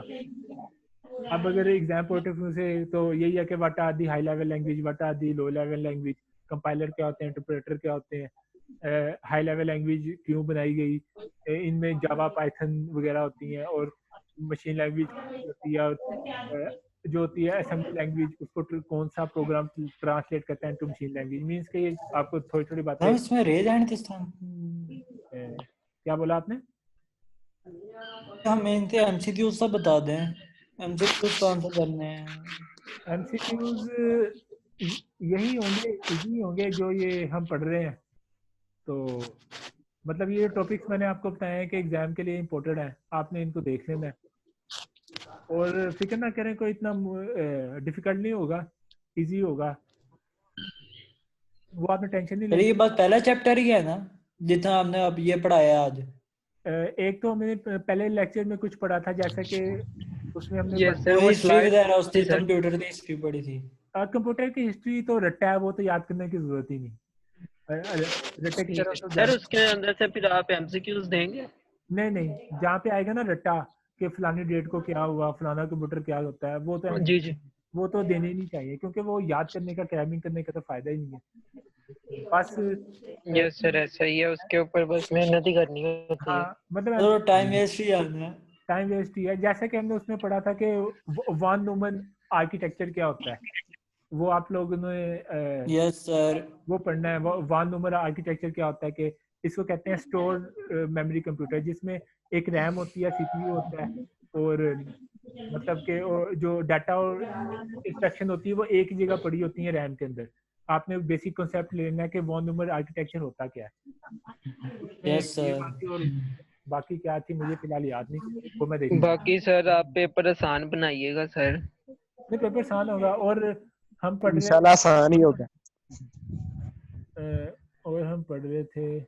अब अगर एग्जाम पॉइंट ऑफ व्यू से तो यही है कि what are the high level language, what are the low level language, compiler क्या होते हैं, इंटरप्रेटर क्या होते हैं, हाई लेवल लैंग्वेज क्यों बनाई गई, इनमें जावा पाइथन वगैरह होती हैं, और मशीन लैंग्वेज होती है, और जो होती है असेंबली लैंग्वेज, उसको कौन सा प्रोग्राम ट्रांसलेट करता है टू मशीन लैंग्वेज। मीन्स के ये आपको थोड़ी थोड़ी बातें। इसमें रेज एंड किस तरह क्या बोला आपने? हम इनके एमसीक्यूज सब बता दें, एमसीक्यूज कौन से करने हैं? एमसीक्यूज यही होंगे, इजी होंगे जो ये हम पढ़ रहे हैं। तो मतलब ये टॉपिक्स मैंने आपको बताए हैं कि एग्जाम के लिए इम्पोर्टेंट है, आपने इनको देख लेना है। और फिक्र ना करें, कोई इतना डिफिकल्ट नहीं होगा, इजी होगा, वो आपने टेंशन नहीं अरे लेनी। ये बात पहला चैप्टर ही है ना जितना हमने अब ये पढ़ाया आज? एक तो मैंने पहले लेक्चर में कुछ पढ़ा था, जैसे कि उसमें हमने यस सर, वो वो हिस्ट्री स्लाइड वगैरह उसकी सर। कंप्यूटर की हिस्ट्री पढ़ी थी। कंप्यूटर की हिस्ट्री तो रट्टा है, वो तो याद करने की जरूरत ही नहीं। रट्टे की तरफ तो सर उसके अंदर से फिर आप एमसीक्यूज देंगे? नहीं, जहाँ पे आएगा ना रट्टा कि फलानी डेट को क्या हुआ, फलाना कंप्यूटर क्या होता है, वो तो जी जी। वो तो देने ही नहीं चाहिए, क्योंकि वो याद करने का, क्रैमिंग करने का तो फायदा ही नहीं है। बस यस सर, ऐसा ही है, उसके ऊपर बस मेहनत ही करनी होती है। हाँ, मतलब तो टाइम वेस्ट ही आना है। टाइम वेस्ट ही है। जैसे कि हमने उसमें पढ़ा था कि वान न्यूमन आर्किटेक्चर क्या होता है, वो आप लोगों ने यस सर। वो पढ़ना है। वान न्यूमन आर्किटेक्चर क्या होता है कि इसको कहते हैं स्टोर मेमोरी कंप्यूटर, जिसमें एक रैम होती है, सीपीयू होता है, और मतलब कि जो डाटा और इंस्ट्रक्शन होती है वो एक ही जगह पड़ी होती है रैम के अंदर। आपने बेसिक कॉन्सेप्ट लेना है कि वन नंबर आर्किटेक्चर होता क्या है। उसमें यस ये सर। बात थी, और बाकी क्या थी मुझे फिलहाल याद नहीं, वो मैं देख लूंगा। बाकी सर आप पेपर आसान बनाइएगा सर। नहीं, पेपर आसान होगा। और हम पढ़ रहे इंशाल्लाह आसान ही होगा। और हम पढ़ रहे थे,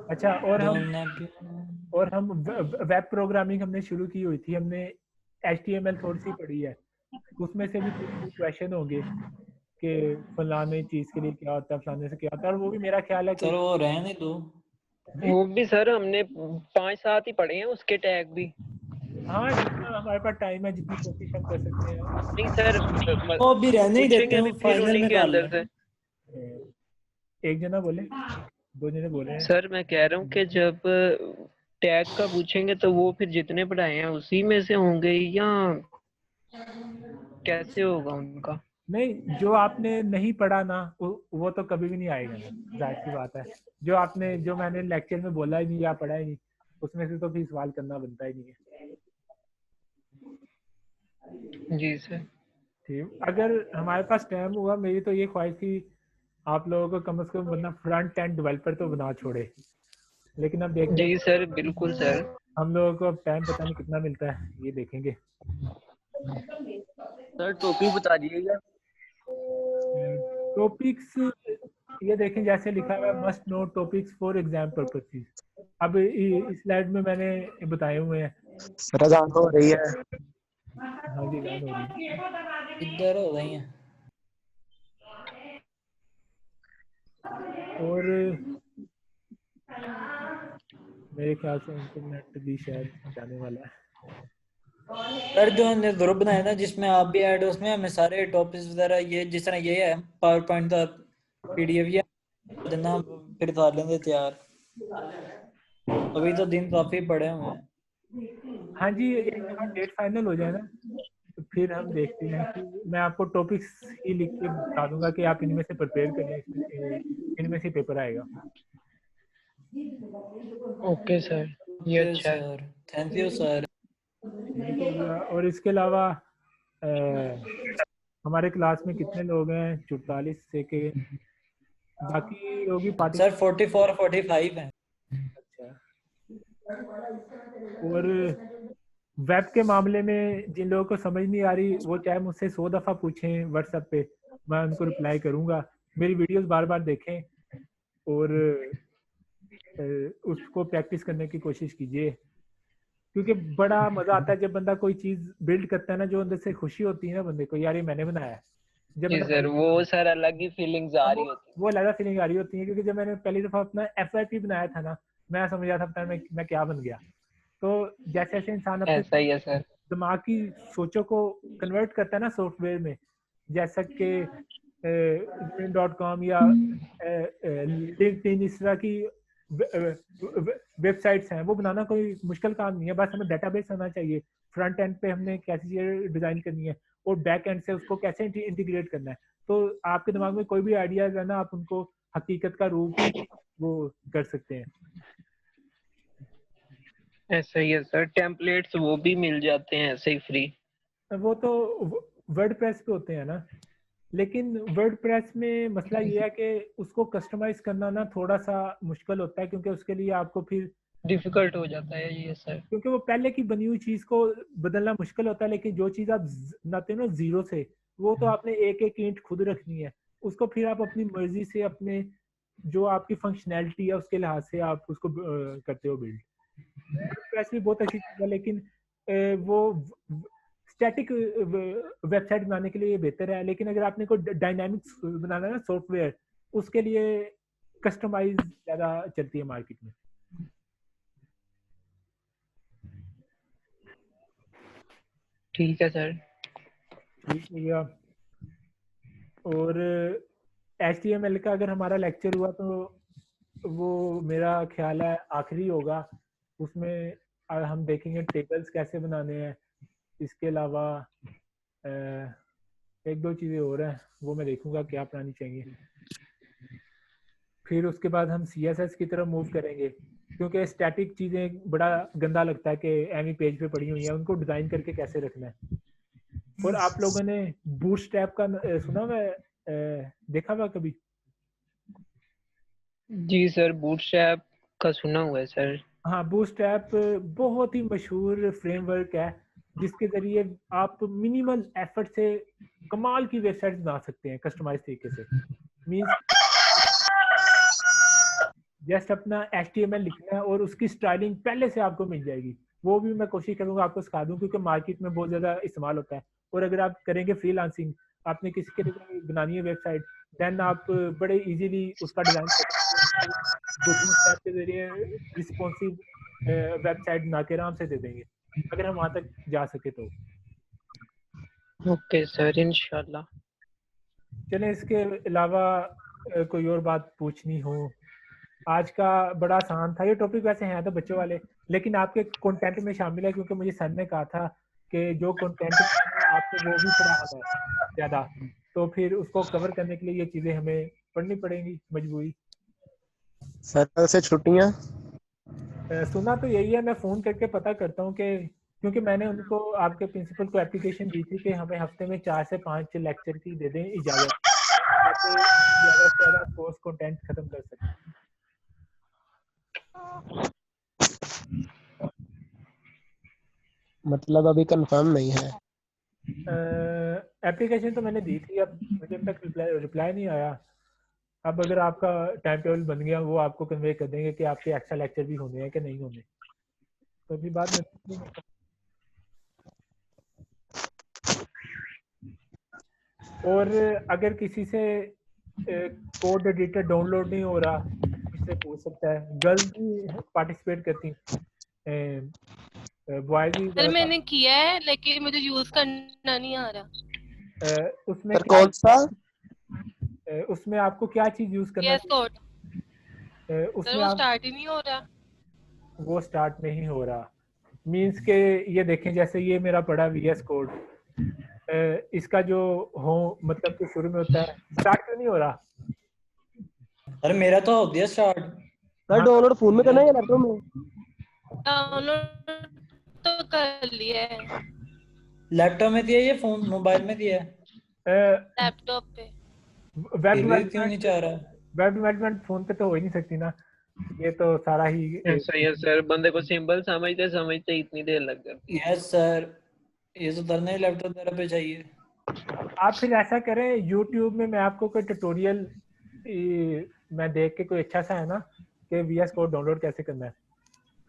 अच्छा, और हम वेब प्रोग्रामिंग हमने शुरू की हुई थी, हमने HTML थोड़ी सी पढ़ी है। उसमें से भी कुछ क्वेश्चन होंगे कि फलाने चीज के लिए क्या होता है, फलाने से क्या होता है, और वो भी मेरा ख्याल है कि सर वो रहने दो। वो भी सर हमने 5-7 ही पढ़े हैं, उसके टैग भी। हाँ, जितना हमारे पास टाइम है, जितनी कोशिश हम कर सकते हैं। नहीं सर, वो अभी रहने ही देते पूछेंगे हैं, भी वो फिर फाइनल उन्हीं में के कर अंदर लें। से। एक जना बोले, दो जने बोले हैं। सर मैं कह रहा हूँ कि जब टैग का पूछेंगे तो वो फिर जितने पढ़ाए हैं उसी में से होंगे या कैसे होगा उनका? नहीं, जो आपने नहीं पढ़ा ना वो तो कभी भी नहीं आएगा ना, जाहिर सी बात है। जो मैंने लेक्चर में बोला ही नहीं या पढ़ा ही नहीं, उसमें से तो फिर सवाल करना बनता ही नहीं है। जी सर। ठीक, अगर हमारे पास टाइम हुआ, मेरी तो ये ख्वाहिश थी आप लोगों को कम से कम वरना फ्रंट एंड डेवलपर तो बना छोड़े, लेकिन अब देखते हैं जी सर, बिल्कुल सर। हम लोगों को अब टाइम पता नहीं कितना मिलता है, ये देखेंगे। सर टॉपिक बता दीजिएगा। टॉपिक्स ये देखें जैसे लिखा हुआ है must know topics for exam purposes. अब इस स्लाइड में मैंने बताए हुए हैं। सर अजान हो रही है। हाँ जी, अजान हो रही है। इधर हो गई है। और मेरे ख्याल से इंटरनेट भी शायद जाने वाला है। सर जो हमने ग्रुप बनाया ना जिसमें आप भी ऐड हो, उसमें हमें सारे टॉपिक्स वगैरह ये जिस तरह ये है पावर पॉइंट का पीडीएफ या देना, फिर कर लेंगे तैयार। अभी तो दिन काफी पड़े हुए हैं। हाँ जी, एक बार डेट फाइनल हो जाए ना तो फिर हम देखते हैं कि मैं आपको टॉपिक्स ही लिख के बता दूंगा कि आप इनमें से प्रिपेयर कर लें, इनमें से पेपर आएगा। ओके सर, ये अच्छा है। Sir thank you sir. और इसके अलावा हमारे क्लास में कितने लोग हैं? 44 से के बाकी लोग भी पार्टी। सर 44 45 हैं। अच्छा। और वेब के मामले में जिन लोगों को समझ नहीं आ रही वो चाहे मुझसे 100 दफ़ा पूछें व्हाट्सएप पे, मैं उनको रिप्लाई करूंगा। मेरी वीडियोस बार बार देखें और उसको प्रैक्टिस करने की कोशिश कीजिए, क्योंकि बड़ा मजा आता है जब बंदा कोई चीज बिल्ड करता है ना, जो अंदर से खुशी होती है ना बंदे को, यार ये मैंने बनाया है। जब जी सर, वो सर अलग ही फीलिंग्स आ रही होती वो अलग फीलिंग आ रही होती है, क्योंकि जब मैंने पहली दफा अपना FYP बनाया था ना, मैं समझ रहा था मैं क्या बन गया। तो जैसे जैसे इंसान है। ऐसा ही है अपने सर। दिमाग की सोचों को कन्वर्ट करता है ना सॉफ्टवेयर में, जैसा कि LinkedIn.com या LinkedIn इस तरह की वेबसाइट्स हैं, वो बनाना कोई मुश्किल काम नहीं है। बस हमें डेटाबेस आना चाहिए, फ्रंट एंड पे हमने कैसी चीज़ें डिजाइन करनी है और बैक एंड से उसको कैसे इंटीग्रेट करना है। तो आपके दिमाग में कोई भी आइडियाज है ना, आप उनको हकीकत का रूप वो कर सकते हैं। ऐसा ही है सर, टेम्पलेट्स वो भी मिल जाते हैं ऐसे ही फ्री। वो तो वर्डप्रेस पे होते हैं ना, लेकिन वर्डप्रेस में मसला ये है कि उसको कस्टमाइज करना ना थोड़ा सा मुश्किल होता है, क्योंकि उसके लिए आपको फिर डिफिकल्ट हो जाता है ये सर, क्योंकि वो पहले की बनी हुई चीज को बदलना मुश्किल होता है। लेकिन जो चीज आप बनाते हो ना जीरो से, वो तो आपने एक एक ईंट खुद रखनी है, उसको फिर आप अपनी मर्जी से अपने जो आपकी फंक्शनैलिटी है उसके लिहाज से आप उसको करते हो बिल्ड। वर्डप्रेस भी बहुत अच्छी चीज है, लेकिन वो स्टैटिक वेबसाइट बनाने के लिए ये बेहतर है। लेकिन अगर आपने कोई डायनामिक्स बनाना है ना सॉफ्टवेयर, उसके लिए कस्टमाइज ज्यादा चलती है मार्केट में। ठीक है सर। ठीक है भैया। और HTML का अगर हमारा लेक्चर हुआ तो वो मेरा ख्याल है आखिरी होगा। उसमें हम देखेंगे टेबल्स कैसे बनाने हैं। इसके अलावा एक दो चीज़ें और हैं, वो मैं देखूंगा क्या बनानी चाहिए। फिर उसके बाद हम CSS की तरफ मूव करेंगे, क्योंकि स्टैटिक चीज़ें बड़ा गंदा लगता है कि एमी पेज पे पड़ी हुई हैं, उनको डिज़ाइन करके कैसे रखना है। और आप लोगों ने बूटस्ट्रैप का सुना हुआ है, देखा हुआ कभी? जी सर, बूटस्ट्रैप का सुना हुआ है सर। हाँ, बूटस्ट्रैप बहुत ही मशहूर फ्रेमवर्क है जिसके जरिए आप मिनिमल एफर्ट से कमाल की वेबसाइट बना सकते हैं कस्टमाइज तरीके से। मींस जस्ट अपना HTML लिखना है और उसकी स्टाइलिंग पहले से आपको मिल जाएगी। वो भी मैं कोशिश करूंगा आपको सिखा दूं, क्योंकि मार्केट में बहुत ज़्यादा इस्तेमाल होता है। और अगर आप करेंगे फ्रीलांसिंग, आपने किसी के लिए बनानी है वेबसाइट, देन आप बड़े इजीली उसका डिज़ाइन बूटस्ट्रैप के जरिए रिस्पॉन्सिव वेबसाइट बना के आराम से दे देंगे, अगर हम वहाँ तक जा सके तो। ओके सर, इंशाल्लाह। चलें, इसके अलावा कोई और बात पूछनी हो? आज का बड़ा आसान था ये टॉपिक, वैसे हैं तो बच्चों वाले, लेकिन आपके कंटेंट में शामिल है, क्योंकि मुझे सर ने कहा था कि जो कंटेंट आपको वो भी पढ़ाना है ज़्यादा, तो फिर उसको कवर करने के लिए ये चीज़ें हमें पढ़नी पड़ेंगी मजबूरी। सर से छुट्टियां सुना तो यही है, मैं फ़ोन करके पता करता हूँ कि, क्योंकि मैंने उनको आपके प्रिंसिपल को एप्लीकेशन दी थी कि हमें हफ्ते में 4 से 5 लेक्चर की दे दें इजाज़त, से ज़्यादा कोर्स कंटेंट खत्म कर सकते हैं। मतलब अभी कंफर्म नहीं है। एप्लीकेशन तो मैंने दी थी, अब मुझे अब तक रिप्लाई नहीं आया। अब अगर आपका टाइम टेबल बन गया, वो आपको कन्वे कर देंगे कि आपके एक्स्ट्रा लेक्चर भी होने हैं कि नहीं होने, तो अभी बाद में। और अगर किसी से कोड एडिटर डाउनलोड नहीं हो रहा, मुझसे पूछ सकता है। गर्ल्स भी पार्टिसिपेट करती हैं, बॉयज भी सर मैंने किया है लेकिन मुझे यूज करना नहीं आ रहा। उसमें सर कौन सा? उसमें आपको क्या चीज यूज करना यस कोड चाहिए? सर उसमें वो आप स्टार्ट ही नहीं हो रहा। वो स्टार्ट नहीं हो रहा मींस के ये देखें, जैसे ये मेरा पड़ा वीएस कोड, इसका जो हो मतलब कि शुरू में होता है, स्टार्ट क्यों नहीं हो रहा? अरे मेरा तो हो गया स्टार्ट। सर डाउनलोड फोन में करना है या लैपटॉप में? डाउनलोड तो कर लिया है लैपटॉप में दिया या फोन मोबाइल में दिया है? लैपटॉप पे। वेब फिर भी क्यों नहीं चाह रहा? वेब डेवलपमेंट फोन पे तो हो ही नहीं सकती ना, ये तो सारा ही ऐसा ही है सर, बंदे को सिंबल समझते समझते इतनी देर लग जाती है। यस सर, ये तो करना ही लैपटॉप वगैरह पे चाहिए। आप फिर ऐसा करें, यूट्यूब में मैं आपको कोई ट्यूटोरियल मैं देख के, कोई अच्छा सा है ना कि वीएस कोड डाउनलोड कैसे करना है,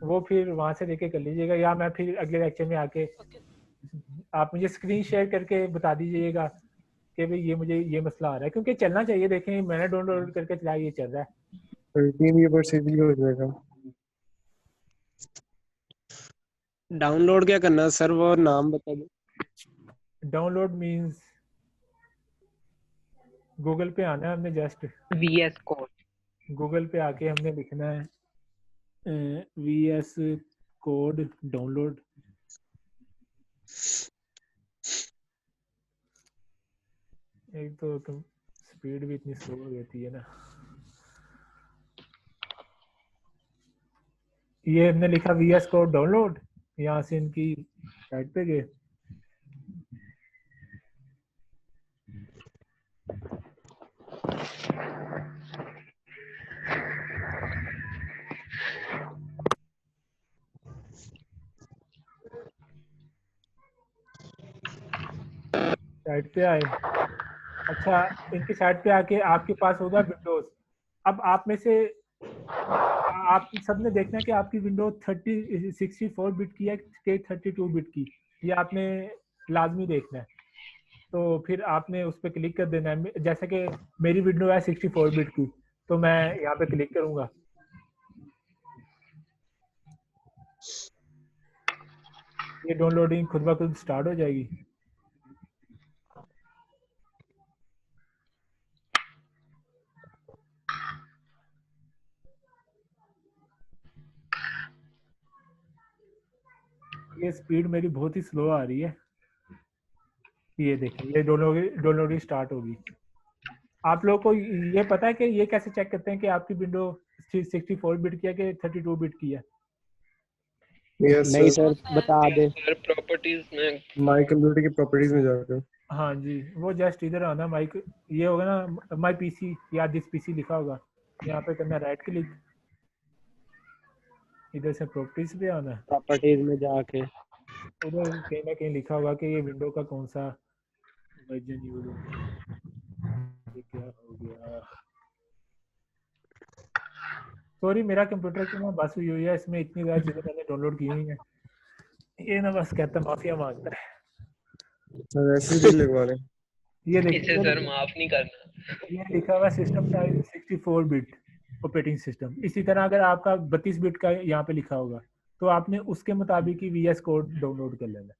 वो फिर वहां से देख के कर लीजिएगा, या मैं फिर अगले लेक्चर में आके आप मुझे स्क्रीन शेयर करके बता दीजिएगा कि भाई ये मुझे ये मसला आ रहा है, क्योंकि चलना चाहिए। देखें मैंने डाउनलोड करके चलाया, ये चल रहा है। 13 से भी हो जाएगा। डाउनलोड क्या करना है सर, वो नाम बता दो। डाउनलोड मींस गूगल पे आना है हमने, जस्ट वीएस कोड गूगल पे आके हमने लिखना है वीएस कोड डाउनलोड। एक तो स्पीड भी इतनी स्लो हो जाती है ना। ये हमने लिखा वीएस कोड डाउनलोड, यहाँ से इनकी साइट पे गए, साइट पे आए। अच्छा, इनकी साइट पे आके आपके पास होगा विंडोज। अब आप में से आप सबने देखना है कि आपकी विंडो 64 बिट की है कि 32 बिट की, ये आपने लाजमी देखना है। तो फिर आपने उस पर क्लिक कर देना है, जैसे कि मेरी विंडो है 64 बिट की, तो मैं यहाँ पे क्लिक करूँगा, ये डाउनलोडिंग खुद ब खुद स्टार्ट हो जाएगी। ये स्पीड मेरी बहुत ही स्लो आ रही है, ये देखें ये डाउनलोडिंग स्टार्ट होगी। आप लोगों को ये पता है कि ये कैसे चेक करते हैं कि आपकी विंडो 64 बिट की है कि 32 बिट की है? नहीं सर बता दे। सर प्रॉपर्टीज में, माई कंप्यूटर की प्रॉपर्टीज में जाकर। हाँ जी, वो जस्ट इधर आना, माइक ये होगा ना, माई पीसी या दिस पीसी लिखा होगा, यहाँ पे करना राइट क्लिक, इधर से प्रॉपर्टीज पे आना है, प्रॉपर्टीज में जाके उधर कहीं ना कहीं लिखा होगा कि ये विंडो का कौन सा वर्जन यूज होगा। ये क्या हो गया, सॉरी मेरा कंप्यूटर की ना बस हुई है, इसमें इतनी ज़्यादा चीज़ें मैंने डाउनलोड की हुई हैं, ये ना बस कहता माफिया मांगता है। वैसे भी लगवा लें। ये इसे देखिए सर माफ नहीं करना। ये लिखा हुआ system type 64 bit operating system. इसी तरह अगर आपका 32 बिट का यहाँ पे लिखा होगा तो आपने उसके मुताबिक ही वीएस कोड डाउनलोड कर लेना है,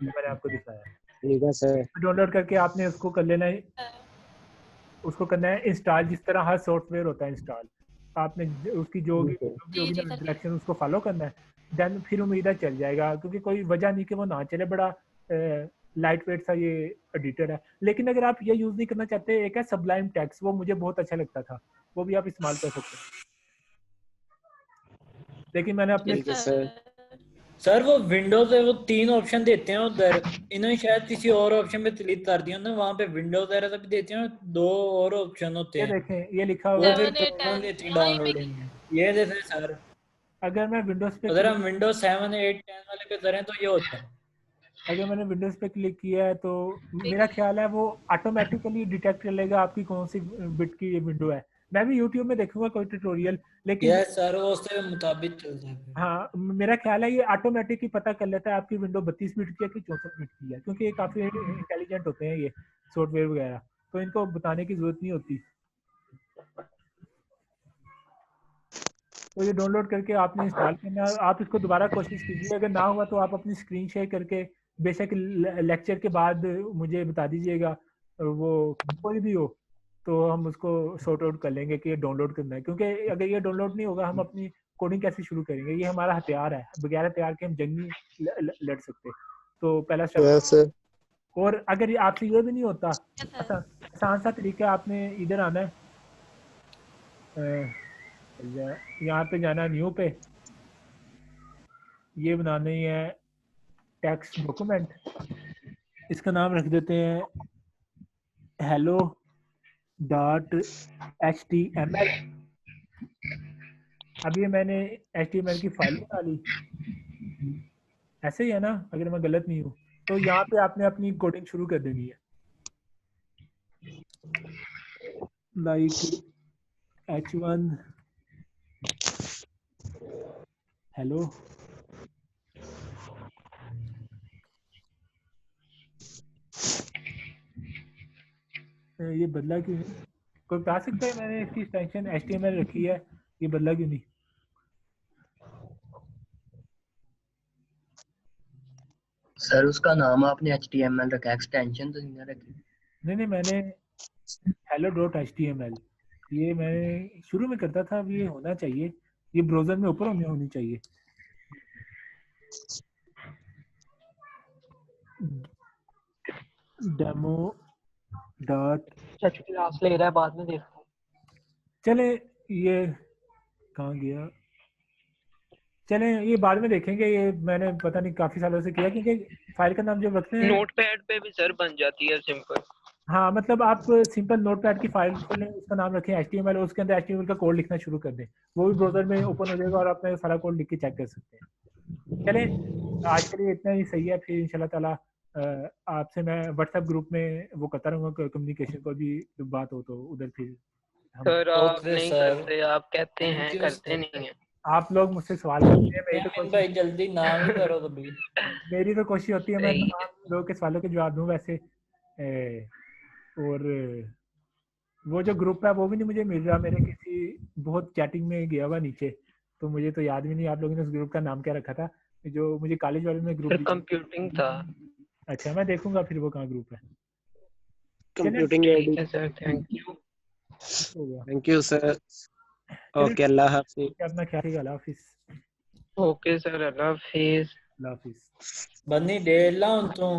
मैंने आपको दिखाया। ठीक है सर। डाउनलोड करके आपने उसको कर लेना है, उसको करना है इंस्टॉल, जिस तरह हर सॉफ्टवेयर होता है इंस्टॉल, आपने उसकी जो भी होगी ना डायरेक्शन उसको फॉलो करना है, देन फिर उम्मीद है चल जाएगा, क्योंकि कोई वजह नहीं कि वो ना चले, बड़ा लाइट वेट सा ये एडिटर है। लेकिन अगर आप ये यूज नहीं करना चाहते, एक है सबलाइम टेक्स्ट, वो मुझे बहुत अच्छा लगता था, वो भी आप इस्तेमाल कर सकते हैं। लेकिन मैंने अपने सर वो विंडोज है, वो 3 ऑप्शन देते हैं उधर, इन्होंने शायद किसी और ऑप्शन पे क्लिक कर दिया ना, वहाँ पे विंडोज वगैरह भी देते हैं, 2 और ऑप्शन होते ये हैं, देखें ये लिखा वो हुआ है। फिर 7, 8, प्रॉब्लम 10 देती है वहीं पे डाउनलोडिंग में। ये देखें सर, अगर मैं विंडोज पे अगर हम विंडोज 7, 8, 10 वाले पे करें तो ये होता है। अगर मैंने विंडोज पे क्लिक किया है तो मेरा ख्याल है वो ऑटोमेटिकली डिटेक्ट कर लेगा आपकी कौन सी बिट की ये विंडो है। मैं भी यूट्यूब में देखूंगा कोई ट्यूटोरियल, लेकिन यस सर, वो उसके मुताबिक चलता है फिर। हाँ मेरा ख्याल है ये ऑटोमेटिक ही पता कर लेता है आपकी विंडो 32 बिट की है कि 64 बिट की है, क्योंकि ये काफ़ी इंटेलिजेंट होते हैं ये सॉफ्टवेयर वगैरह, तो इनको बताने की ज़रूरत नहीं होती। तो ये डाउनलोड करके आपने इंस्टॉल करना है। आप इसको दोबारा कोशिश कीजिए, अगर ना हुआ तो आप अपनी स्क्रीन शेयर करके बेशक लेक्चर के बाद मुझे बता दीजिएगा, वो कोई भी हो, तो हम उसको सॉर्ट आउट कर लेंगे कि ये डाउनलोड करना है, क्योंकि अगर ये डाउनलोड नहीं होगा हम अपनी कोडिंग कैसे शुरू करेंगे। ये हमारा हथियार है, बगैर हथियार के हम जंग नहीं लड़ सकते। तो पहला स्टेप। और अगर ये आपसे ये भी नहीं होता, आसान सा तरीका, आपने इधर आना है, यहाँ पे जाना, न्यू पे, ये बनानी है टेक्स्ट डॉक्यूमेंट, इसका नाम रख देते हैं hello.html। अब ये मैंने HTML की फाइल बना ली, ऐसे ही है ना अगर मैं गलत नहीं हूँ। तो यहाँ पे आपने अपनी कोडिंग शुरू कर देनी है, लाइक h1 हेलो, ये बदला क्यों नहीं? कोई बता सकता है मैंने इसकी एक्सटेंशन HTML रखी है, ये बदला क्यों नहीं? सर उसका नाम आपने HTML रखा, एक्सटेंशन तो नहीं रखी। नहीं मैंने hello.html ये मैंने शुरू में करता था, अब ये होना चाहिए, ये ब्राउजर में ऊपर होनी चाहिए। डेमो डॉट क्लास ले रहा है, बाद में देखता हूँ। चले ये कहाँ गया, चले ये बाद में देखेंगे, ये मैंने पता नहीं काफी सालों से किया, क्योंकि फाइल का नाम जब रखते हैं नोटपैड पे भी सर बन जाती है सिंपल। हाँ मतलब आप सिंपल नोटपैड की फाइल खोलें, उसका नाम रखें HTML, और उसके अंदर HTML का कोड लिखना शुरू कर दें, वो भी ब्राउजर में ओपन हो जाएगा और आप सारा कोड लिख के चेक कर सकते हैं। चले आज के लिए इतना ही सही है, फिर इंशाल्लाह ताला आपसे मैं व्हाट्सएप ग्रुप में वो करता रहूँगा कम्युनिकेशन, को भी बात हो तो उधर फिर सर आप नहीं करते, आप कहते हैं करते नहीं हैं। आप लोग मुझसे सवाल करते हैं, मेरी तो भाई जल्दी नाम ही करो तो भी। मेरी तो कोशिश होती है मैं तमाम लोगों के सवालों के जवाब दूं वैसे, और वो जो ग्रुप है वो भी नहीं मुझे मिल रहा, मेरे किसी बहुत चैटिंग में गया हुआ नीचे, तो मुझे तो याद भी नहीं आप लोगों ने उस ग्रुप का नाम क्या रखा था, जो मुझे कॉलेज वाले में ग्रुप कंप्यूटिंग था। अच्छा मैं देखूंगा फिर वो कहाँ ग्रुप है। कंप्यूटिंग है sir, thank you sir. Okay अल्लाह हाफिज़। अपना ख्याल रखिएगा, अल्लाह हाफिज़। ओके सर, अल्लाह हाफिज़। अल्लाह हाफिज़। बन्नी डेढ़ ला तो